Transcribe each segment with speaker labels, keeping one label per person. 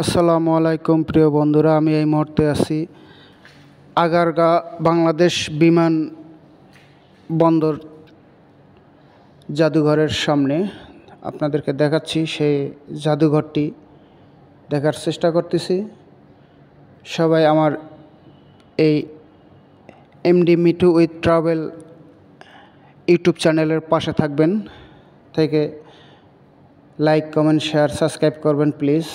Speaker 1: আসসালামু আলাইকুম প্রিয় বন্ধুরা, আমি এই মুহূর্তে আছি আগারগাঁ বাংলাদেশ বিমান বন্দর জাদুঘরের সামনে। আপনাদেরকে দেখাচ্ছি সেই জাদুঘরটি দেখার চেষ্টা করতেছি। সবাই আমার এই MD Mithu with travel YouTube চ্যানেলের পাশে থাকবেন, থেকে লাইক কমেন্ট শেয়ার সাবস্ক্রাইব করবেন প্লিজ।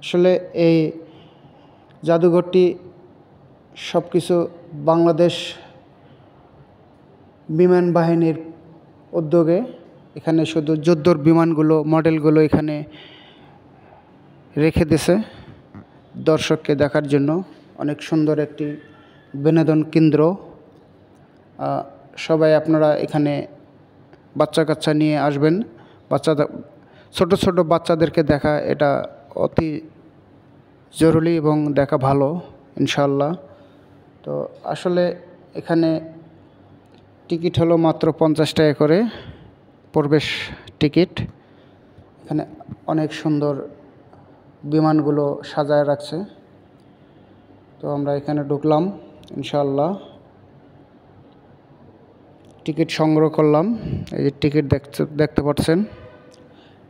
Speaker 1: আসলে এই জাদুঘরটি সব কিছু বাংলাদেশ বিমান বাহিনীর উদ্যোগে। এখানে শুধু যুদ্ধর বিমানগুলো মডেলগুলো এখানে রেখে দিয়েছে দর্শককে দেখার জন্য। অনেক সুন্দর একটি বিনোদন কেন্দ্র। সবাই আপনারা এখানে বাচ্চা কাচ্চা নিয়ে আসবেন। ছোট ছোট বাচ্চাদেরকে দেখা এটা অতি জরুরি এবং দেখা ভালো ইনশাল্লাহ। তো আসলে এখানে টিকিট হলো মাত্র 50 টাকা করে প্রবেশ টিকিট। এখানে অনেক সুন্দর বিমানগুলো সাজায় রাখছে। তো আমরা এখানে ঢুকলাম ইনশাল্লাহ, টিকিট সংগ্রহ করলাম। এই যে টিকিট দেখতে পাচ্ছেন,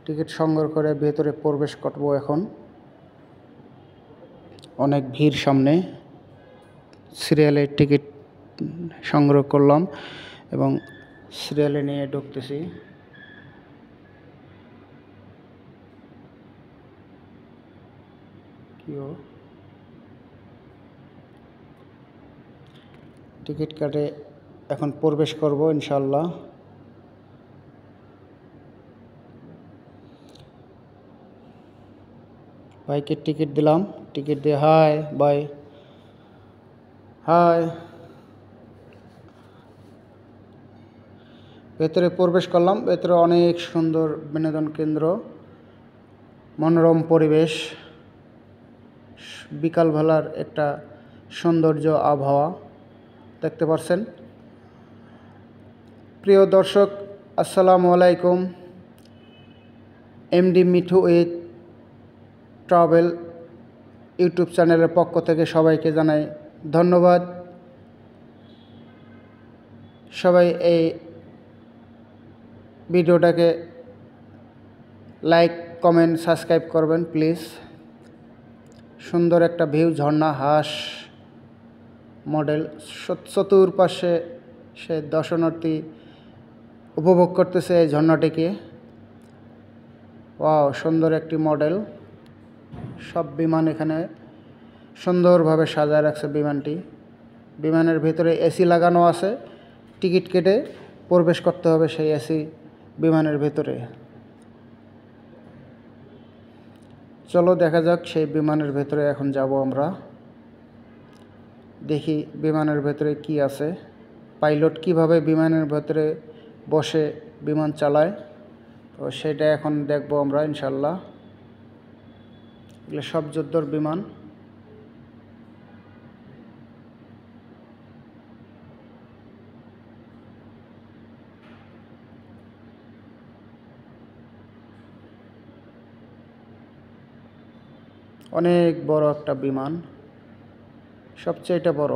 Speaker 1: টিকিট সংগ্রহ করে ভেতরে প্রবেশ করব। এখন অনেক ভিড়, সামনে সিরিয়ালের টিকিট সংগ্রহ করলাম এবং সিরিয়ালে নিয়ে ঢুকতেছি। টিকিট কাটে এখন প্রবেশ করব ইনশাল্লাহ। বাইকের টিকিট দিলাম, টিকিট দিয়ে হাই বাই হাই, ভেতরে প্রবেশ করলাম। ভেতরে অনেক সুন্দর বিনোদন কেন্দ্র, মনোরম পরিবেশ, বিকালবেলার একটা সৌন্দর্য আবহাওয়া দেখতে পাচ্ছেন। প্রিয় দর্শক, আসসালামু আলাইকুম। MD Mithu with travel YouTube চ্যানেলের পক্ষ থেকে সবাইকে জানাই ধন্যবাদ। সবাই এই ভিডিওটাকে লাইক কমেন্ট সাবস্ক্রাইব করবেন প্লিজ। সুন্দর একটা ভিউ, ঝর্ণা, হাঁস মডেল, চতুর্পাশে সে দর্শনার্থী উপভোগ করতেছে এই ঝর্ণাটিকে। ওয়াও, সুন্দর একটি মডেল। সব বিমান এখানে সুন্দরভাবে সাজায় রাখছে বিমানটি। বিমানের ভিতরে এসি লাগানো আছে, টিকিট কেটে প্রবেশ করতে হবে সেই এসি বিমানের ভেতরে। চলো দেখা যাক সেই বিমানের ভেতরে। এখন যাব আমরা, দেখি বিমানের ভেতরে কি আছে, পাইলট কিভাবে বিমানের ভেতরে বসে বিমান চালায়। তো সেটা এখন দেখব আমরা ইনশাল্লাহ। এগুলো সব যুদ্ধর বিমান। অনেক বড় একটা বিমান, সবচেয়ে বড়।